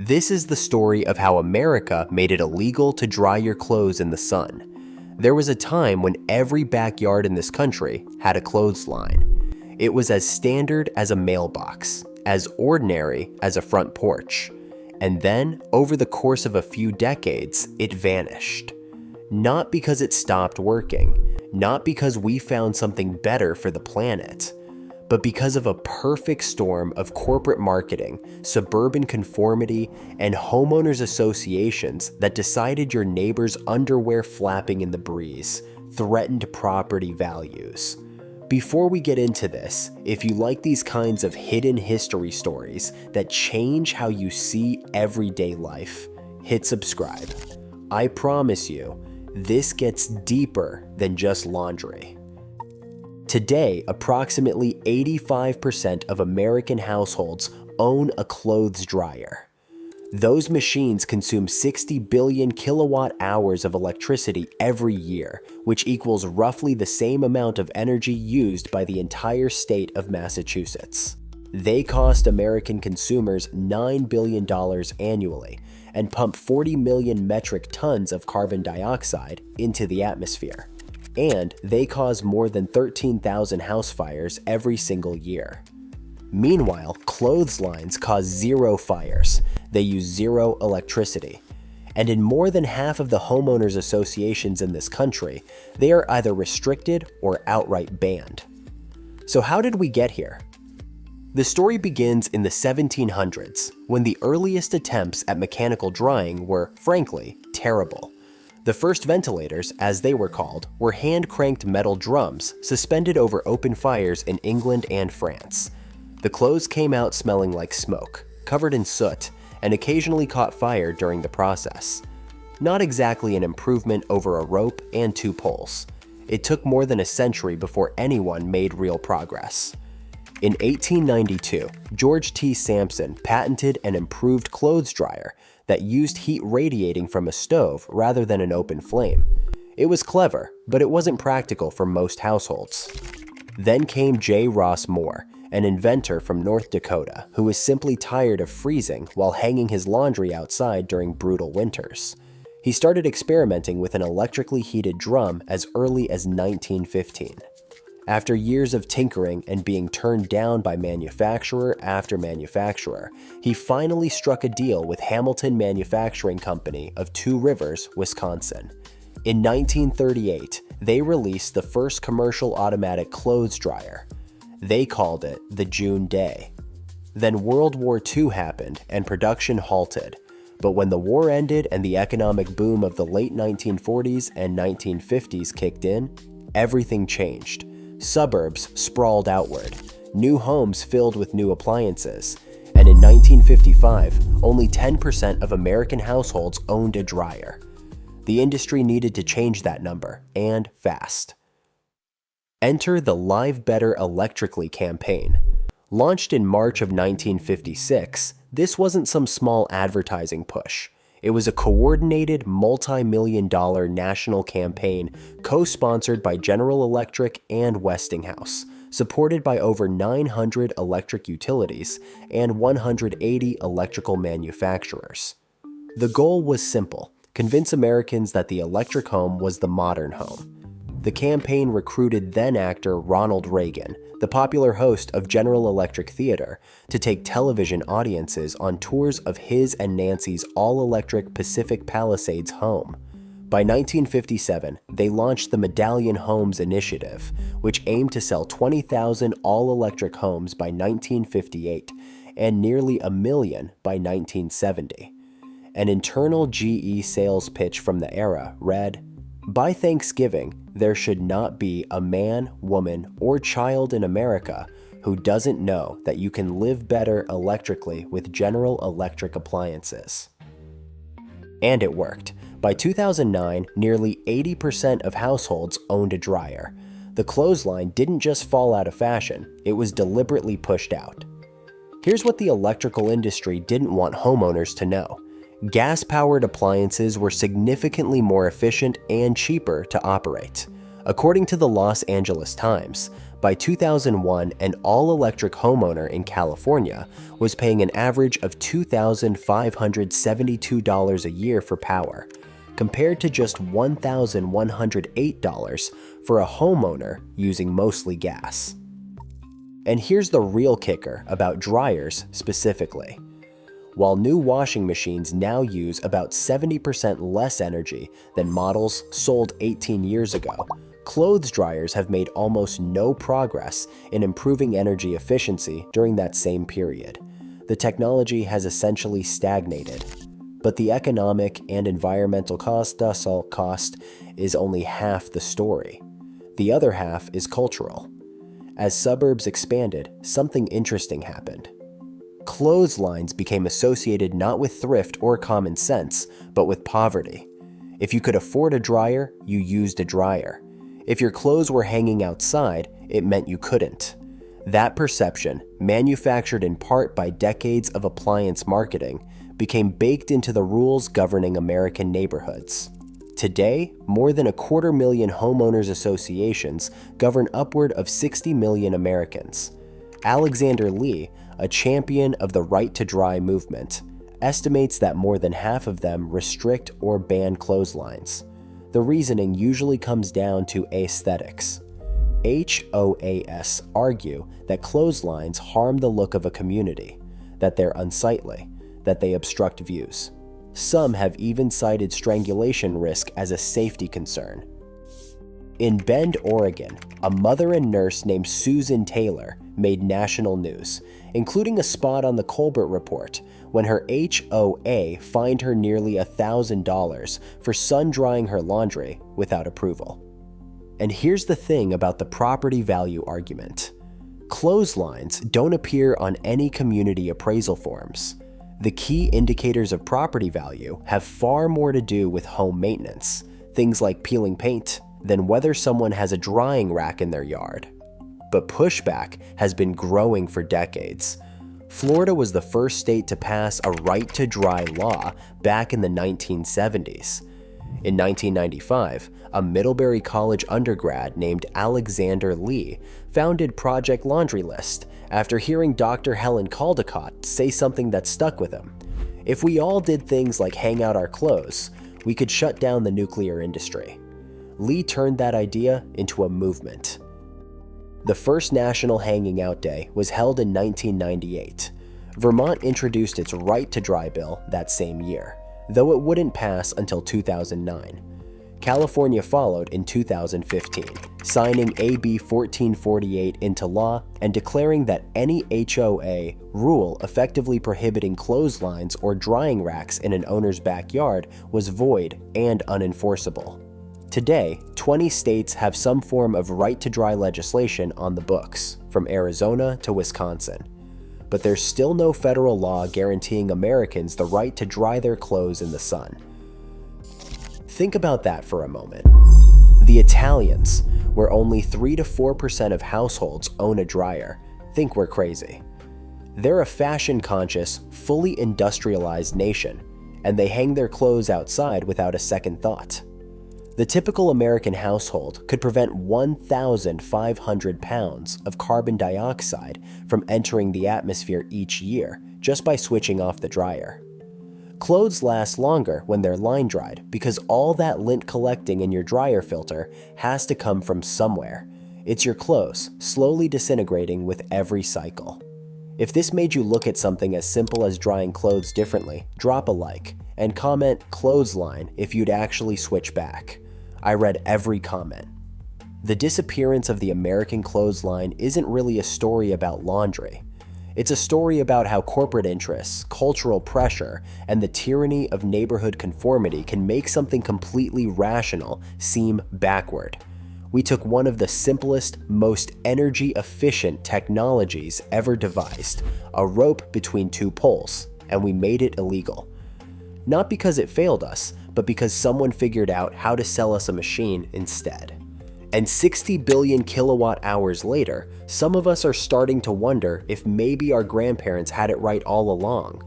This is the story of how America made it illegal to dry your clothes in the sun. There was a time when every backyard in this country had a clothesline. It was as standard as a mailbox, as ordinary as a front porch. And then, over the course of a few decades, it vanished. Not because it stopped working, not because we found something better for the planet, but because of a perfect storm of corporate marketing, suburban conformity, and homeowners associations that decided your neighbor's underwear flapping in the breeze threatened property values. Before we get into this, if you like these kinds of hidden history stories that change how you see everyday life, hit subscribe. I promise you, this gets deeper than just laundry. Today, approximately 85% of American households own a clothes dryer. Those machines consume 60 billion kilowatt hours of electricity every year, which equals roughly the same amount of energy used by the entire state of Massachusetts. They cost American consumers $9 billion annually and pump 40 million metric tons of carbon dioxide into the atmosphere. And they cause more than 13,000 house fires every single year. Meanwhile, clotheslines cause 0 fires. They use 0 electricity. And in more than half of the homeowners associations in this country, they are either restricted or outright banned. So how did we get here? The story begins in the 1700s, when the earliest attempts at mechanical drying were, frankly, terrible. The first ventilators, as they were called, were hand-cranked metal drums suspended over open fires in England and France. The clothes came out smelling like smoke, covered in soot, and occasionally caught fire during the process. Not exactly an improvement over a rope and 2 poles. It took more than a century before anyone made real progress. In 1892, George T. Sampson patented an improved clothes dryer that used heat radiating from a stove rather than an open flame. It was clever, but it wasn't practical for most households. Then came J. Ross Moore, an inventor from North Dakota who was simply tired of freezing while hanging his laundry outside during brutal winters. He started experimenting with an electrically heated drum as early as 1915. After years of tinkering and being turned down by manufacturer after manufacturer, he finally struck a deal with Hamilton Manufacturing Company of Two Rivers, Wisconsin. In 1938, they released the first commercial automatic clothes dryer. They called it the June Day. Then World War II happened and production halted. But when the war ended and the economic boom of the late 1940s and 1950s kicked in, everything changed. Suburbs sprawled outward, new homes filled with new appliances, and in 1955, only 10% of American households owned a dryer. The industry needed to change that number, and fast. Enter the Live Better Electrically campaign. Launched in March of 1956, this wasn't some small advertising push. It was a coordinated, multi-million-dollar national campaign co-sponsored by General Electric and Westinghouse, supported by over 900 electric utilities and 180 electrical manufacturers. The goal was simple: convince Americans that the electric home was the modern home. The campaign recruited then-actor Ronald Reagan, the popular host of General Electric Theater, to take television audiences on tours of his and Nancy's all-electric Pacific Palisades home. By 1957, they launched the Medallion Homes Initiative, which aimed to sell 20,000 all-electric homes by 1958 and nearly 1 million by 1970. An internal GE sales pitch from the era read, "By Thanksgiving, there should not be a man, woman, or child in America who doesn't know that you can live better electrically with General Electric appliances." And it worked. By 2009, nearly 80% of households owned a dryer. The clothesline didn't just fall out of fashion, it was deliberately pushed out. Here's what the electrical industry didn't want homeowners to know. Gas-powered appliances were significantly more efficient and cheaper to operate. According to the Los Angeles Times, by 2001, an all-electric homeowner in California was paying an average of $2,572 a year for power, compared to just $1,108 for a homeowner using mostly gas. And here's the real kicker about dryers specifically. While new washing machines now use about 70% less energy than models sold 18 years ago, clothes dryers have made almost no progress in improving energy efficiency during that same period. The technology has essentially stagnated. But the economic and environmental cost is only half the story. The other half is cultural. As suburbs expanded, something interesting happened. Clotheslines became associated not with thrift or common sense, but with poverty. If you could afford a dryer, you used a dryer. If your clothes were hanging outside, it meant you couldn't. That perception, manufactured in part by decades of appliance marketing, became baked into the rules governing American neighborhoods. Today, more than 250,000 homeowners associations govern upward of 60 million Americans. Alexander Lee, a champion of the right to dry movement, estimates that more than half of them restrict or ban clotheslines. The reasoning usually comes down to aesthetics. HOAs argue that clotheslines harm the look of a community, that they're unsightly, that they obstruct views. Some have even cited strangulation risk as a safety concern. In Bend, Oregon, a mother and nurse named Susan Taylor made national news, including a spot on the Colbert Report when her HOA fined her nearly $1,000 for sun-drying her laundry without approval. And here's the thing about the property value argument. Clotheslines don't appear on any community appraisal forms. The key indicators of property value have far more to do with home maintenance, things like peeling paint, than whether someone has a drying rack in their yard. But pushback has been growing for decades. Florida was the first state to pass a right to dry law back in the 1970s. In 1995, a Middlebury College undergrad named Alexander Lee founded Project Laundry List after hearing Dr. Helen Caldicott say something that stuck with him. If we all did things like hang out our clothes, we could shut down the nuclear industry. Lee turned that idea into a movement. The first National Hanging Out Day was held in 1998. Vermont introduced its Right to Dry bill that same year, though it wouldn't pass until 2009. California followed in 2015, signing AB 1448 into law and declaring that any HOA rule effectively prohibiting clotheslines or drying racks in an owner's backyard was void and unenforceable. Today, 20 states have some form of right-to-dry legislation on the books, from Arizona to Wisconsin. But there's still no federal law guaranteeing Americans the right to dry their clothes in the sun. Think about that for a moment. The Italians, where only 3 to 4% of households own a dryer, think we're crazy. They're a fashion-conscious, fully industrialized nation, and they hang their clothes outside without a second thought. The typical American household could prevent 1,500 pounds of carbon dioxide from entering the atmosphere each year just by switching off the dryer. Clothes last longer when they're line dried because all that lint collecting in your dryer filter has to come from somewhere. It's your clothes slowly disintegrating with every cycle. If this made you look at something as simple as drying clothes differently, drop a like and comment "clothesline" if you'd actually switch back. I read every comment. The disappearance of the American clothesline isn't really a story about laundry. It's a story about how corporate interests, cultural pressure, and the tyranny of neighborhood conformity can make something completely rational seem backward. We took one of the simplest, most energy-efficient technologies ever devised, a rope between two poles, and we made it illegal. Not because it failed us, but because someone figured out how to sell us a machine instead. And 60 billion kilowatt hours later, some of us are starting to wonder if maybe our grandparents had it right all along.